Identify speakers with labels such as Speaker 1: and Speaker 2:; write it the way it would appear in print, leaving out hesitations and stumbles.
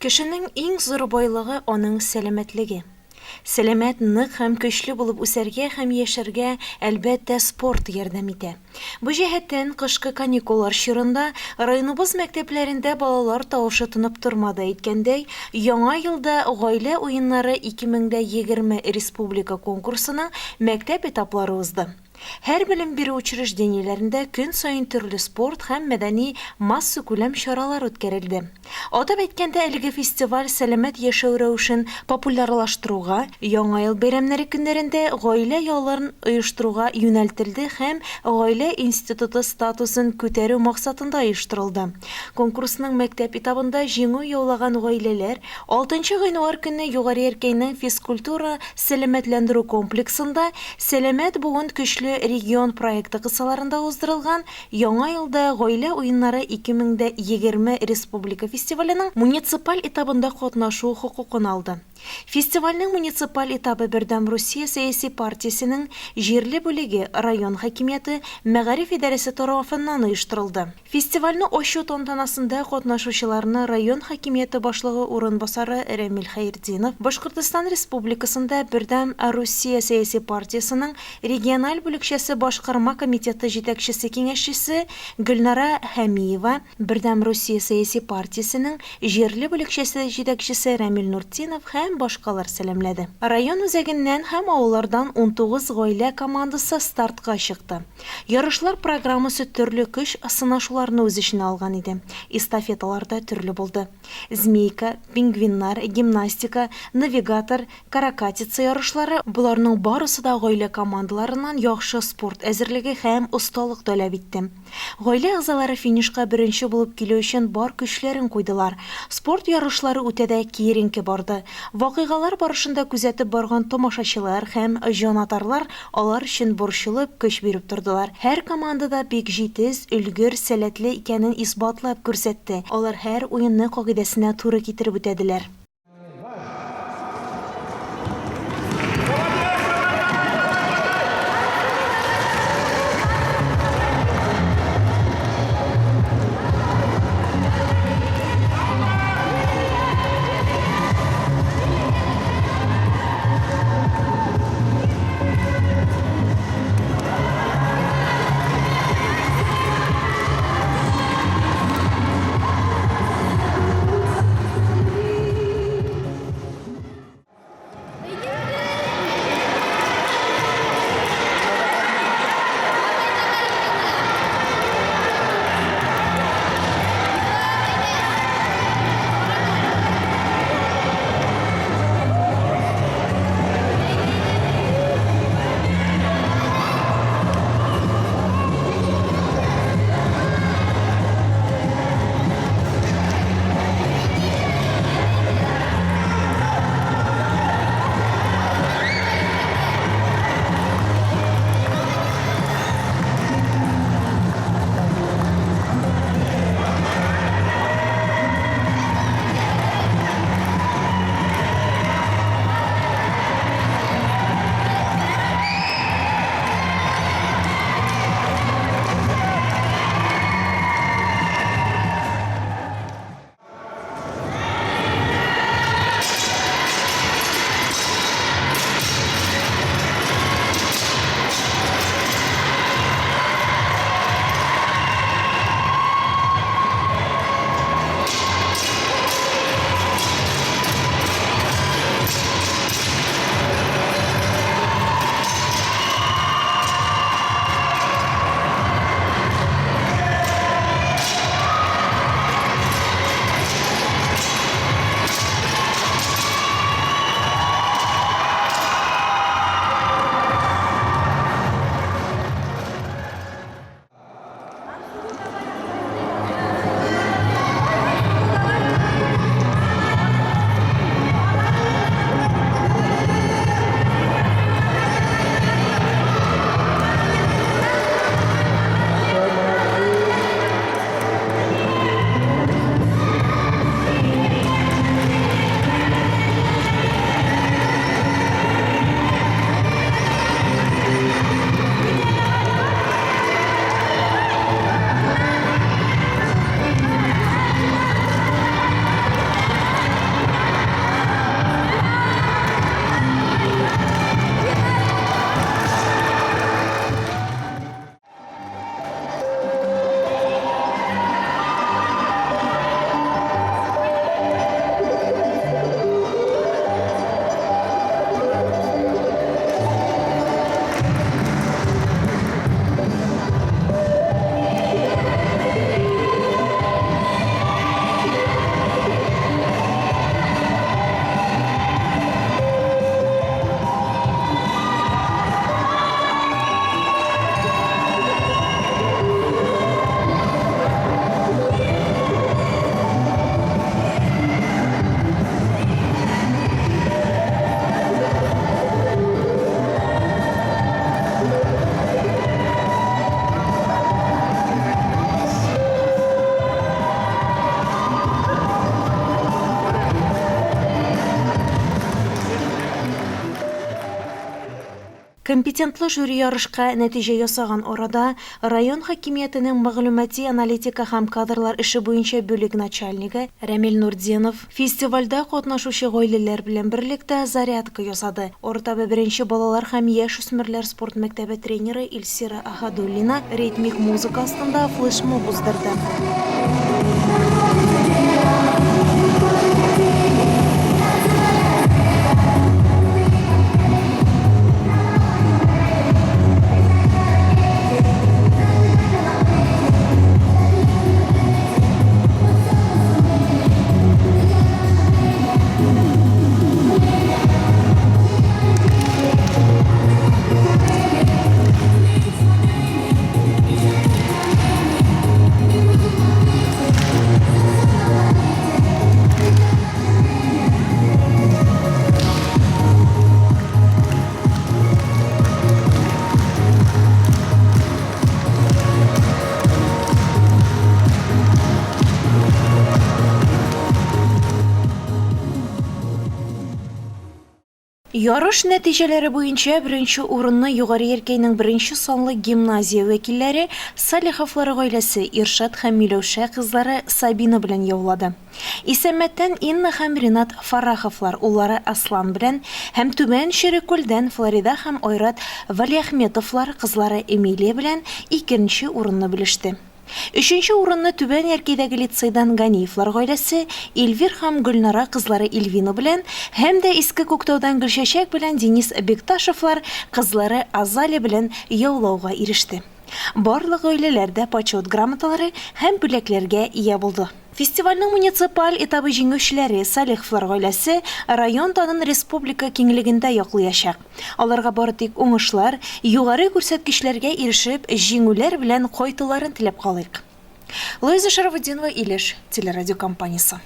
Speaker 1: Кешенең иң зур байлыгы аның сәламәтлеге. Сәламәт, нык һәм көчле булып үсәргә һәм яшәргә әлбәттә спорт ярдәм итә. Бу җәһәттән кышкы каникуллар чорында районыбыз мәктәпләрендә балалар тавышы тынып тормады әйткәндәй, яңа елда гаилә уеннары 2020 республика конкурсының мәктәп этаплары узды. Һәр белем бирү учреждениеләрендә көн сайын төрле спорт һәм мәдәни масса күләм чаралар үткәрелде. Атап әйткәндә, әлеге фестиваль сәламәт яшәү рәвешен популярлаштыруга, яңа ел бәйрәмнәре көннәрендә гаилә ялларын оештыруга юнәлтелде һәм гаилә институты статусын күтәрү максатында оештырылды. Конкурсның мәктәп этабында җиңү яулаган гаиләләр 6 гыйнвар көнне Югары Яркәйнең физкультура сәламәтләндерү комплексында сәламәт буын көчле регион проекты кысаларында уздырылган яңа елда гаилә уеннары 2020 республика фестиваленең муниципаль этабында катнашу хокукын алды. Фестивальнең муниципаль этабы Бердәм Русия сәяси партиясенең җирле бүлеге район хакимияте мәгариф идарәсе тарафыннан оештырылды. Фестивальне ачу тантанасында катнашучыларны район хакимияте башлыгы урынбасары Рәмил Хәердинов, Башкортстан Республикасында Бердәм Русия сәяси партиясенең региональ бүлекчәсе башкарма комитеты җитәкчесе киңәшчесе Гөлнара Хәмиева, Бердәм Русия сәяси партиясенең җирле бүлекчәсе җитәкчесе Рамил Нуртдинов һәм башкалар сәламләде. Район үзәгеннән һәм авыллардан 19 гаилә командасы стартка чыкты. Ярышлар программасы төрле көч сынашуларны үз эченә алган иде. Эстафеталар да төрле булды. Змейка, пингвиннар, гимнастика, навигатор, каракатица ярышлары буларның барысы да гаилә командаларыннан яхшы спорт әзерлеге һәм осталык таләп итте. Гаилә әгъзалары финишка беренче булып килү өчен бар көчләрен куйдылар. Спорт ярышлары үтәдә киеренке барды. Вакыйгалар барышында күзәтеп барган тамашачылар һәм җанатарлар алар өчен борчылып көч биреп тордылар. Һәр командада бик җитез, өлгер, сәләтле икәнен исбатлап күрсәтте. Алар һәр уенны кагыйдәсенә туры китереп үтәделәр. Компетентлы жюри ярышка нәтиҗә ясаган арада район хакимиятенең мәгълүмати аналитика һәм кадрлар эше буенча бүлек начальнигы Рамил Нурдинов фестивальдә катнашучы гаиләләр белән берлектә зарядка ясады. Орта беренче балалар һәм яшь-үсмерләр спорт мәктәбе тренеры Илсира Ахадуллина ритмик музыка астында флешмоб уздырды. Ярыш нәтиҗәләре буенча беренче урынны Югары Яркәйнең беренче санлы гимназия вәкилләре Салиховлар гаиләсе Иршат һәм Миләүшә кызлары Сабина белән яулады. Исәммәттән Инна һәм Ринат Фараховлар уллары Аслан белән һәм Түбән Ширекүлдән Флорида һәм Айрат Валиәхметовлар кызлары Эмилия белән икенче урынны белеште. Өченче урынны Түбән Яркәйдәге лицейдан Ганиевлар гаиләсе Эльвир һәм Гөлнара кызлары Эльвина белән һәм дә Иске Күктаудан Гөлчәчәк белән Денис Бекташевлар кызлары Азалия белән яулауга иреште. Барлык гаиләләрдә почет грамоталары һәм бүләкләргә ия булды. Фестивальнең муниципаль этабы җиңүчеләре Салиховлар гаиләсе район данын республика киңлегендә яклыячак. Аларга бары тик уңышлар, югары күрсәткечләргә ирешеп, җиңүләр белән кайтуларын теләп калыйк. Луиза Шарафутдинова, Илеш телерадиокомпаниясе.